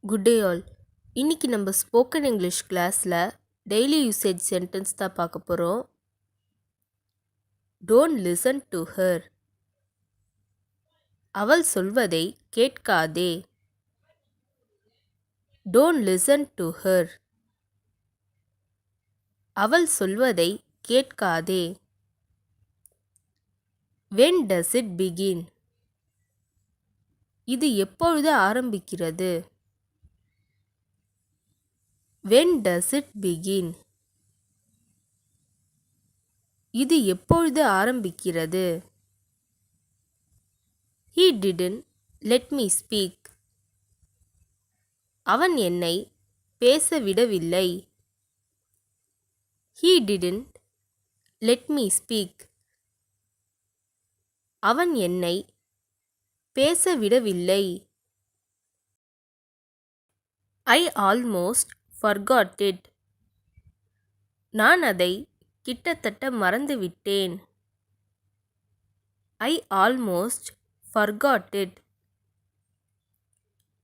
Good day all. இன்னைக்கு நம்ம spoken English கிளாஸில் டெய்லி யூசேஜ் சென்டென்ஸ் தான் பார்க்க போகிறோம். Don't listen to her. அவள் சொல்வதை கேட்காதே. Don't listen to her. அவள் சொல்வதை கேட்காதே. when does it begin? இது எப்பொழுது ஆரம்பிக்கிறது? when does it begin? இது எப்பொழுது ஆரம்பிக்கிறது? he didn't let me speak. அவன் என்னை பேச விடவில்லை. he didn't let me speak. அவன் என்னை பேச விடவில்லை. I almost forgot it. நான் அதை கிட்டத்தட்ட மறந்துவிட்டேன். I almost forgot it.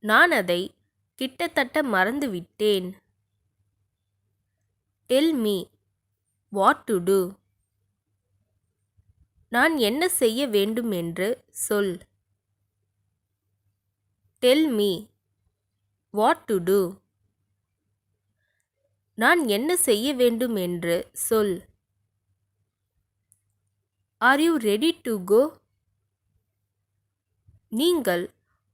நான் அதை கிட்டத்தட்ட மறந்துவிட்டேன். Tell me what to do. நான் என்ன செய்ய வேண்டும் என்று சொல். Tell me what to do. நான் என்ன செய்ய வேண்டும் என்று சொல். Are you ready to go? நீங்கள்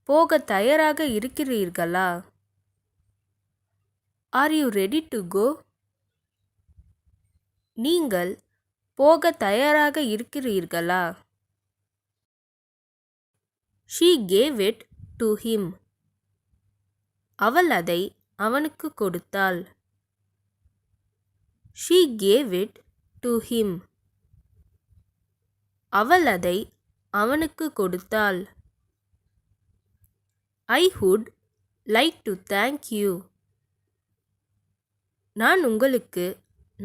போக தயாராக இருக்கிறீர்களா? Are you ready to go? நீங்கள் போக தயாராக இருக்கிறீர்களா? She gave it to him. அவள் அதை அவனுக்கு கொடுத்தாள். She gave it to him. அவள் அதை அவனுக்கு கொடுத்தாள். I would like to thank you. நான் உங்களுக்கு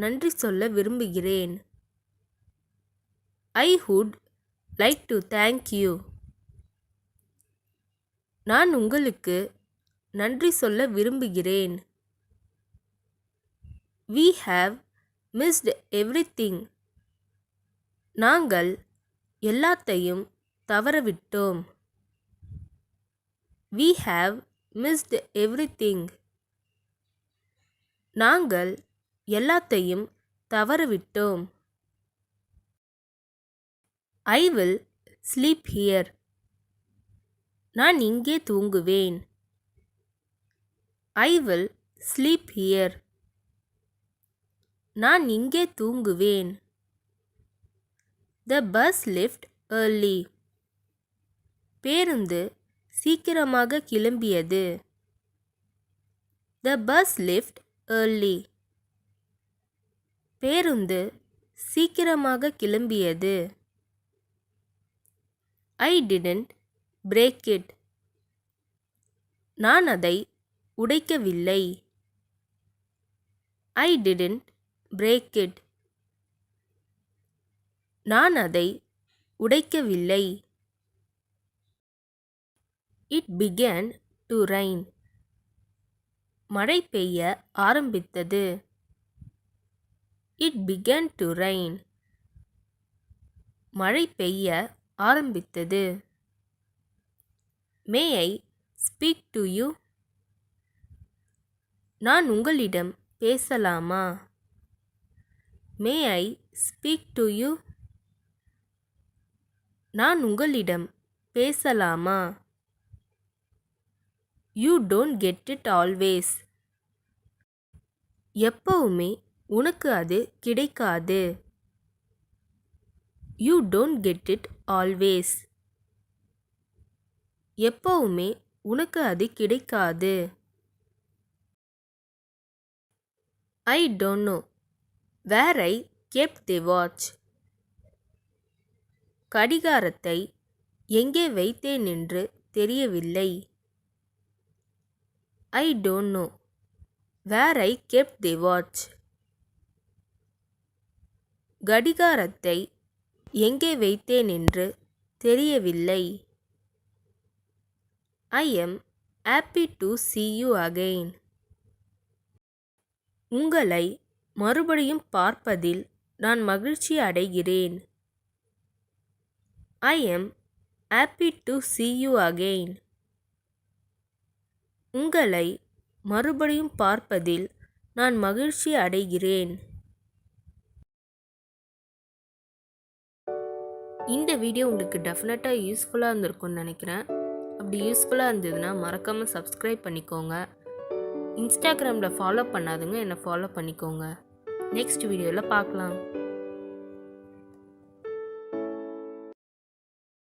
நன்றி சொல்ல விரும்புகிறேன். I would like to thank you. நான் உங்களுக்கு நன்றி சொல்ல விரும்புகிறேன். We have missed everything. நாங்கள் எல்லாத்தையும் தவறவிட்டோம். We have missed everything. நாங்கள் எல்லாத்தையும் தவறவிட்டோம். I will sleep here. நான் இங்கே தூங்குவேன். I will sleep here. நான் இங்கே தூங்குவேன். The bus left early. பேருந்து சீக்கிரமாக கிளம்பியது. The bus left early. பேருந்து சீக்கிரமாக கிளம்பியது. I didn't break it. நான் அதை உடைக்கவில்லை. I didn't break it. நான் அதை உடைக்கவில்லை. It began to rain. மழை பெய்ய ஆரம்பித்தது. It began to rain. மழை பெய்ய ஆரம்பித்தது. May I speak to you? நான் உங்களிடம் பேசலாமா? May I speak to you? நான் உங்களிடம் பேசலாமா? You don't get it always. எப்பவுமே உனக்கு அது கிடைக்காது. You don't get it always. எப்பவுமே உனக்கு அது கிடைக்காது. I don't know where I kept the watch. கடிகாரத்தை எங்கே வைத்தேன் என்று தெரியவில்லை. I don't know where I kept the watch. கடிகாரத்தை எங்கே வைத்தேன் என்று தெரியவில்லை. I am happy to see you again. உங்களை மறுபடியும் பார்ப்பதில் நான் மகிழ்ச்சி அடைகிறேன். I am happy to see you again. உங்களை மறுபடியும் பார்ப்பதில் நான் மகிழ்ச்சி அடைகிறேன். இந்த வீடியோ உங்களுக்கு டெஃபினட்டாக யூஸ்ஃபுல்லாக இருந்திருக்கும்னு நினைக்கிறேன். அப்படி யூஸ்ஃபுல்லாக இருந்ததுன்னா மறக்காமல் சப்ஸ்கிரைப் பண்ணிக்கோங்க. இன்ஸ்டாகிராமில் ஃபாலோ பண்ணாதுங்க என்னை ஃபாலோ பண்ணிக்கோங்க. நெக்ஸ்ட் வீடியோவில் பார்க்கலாம்.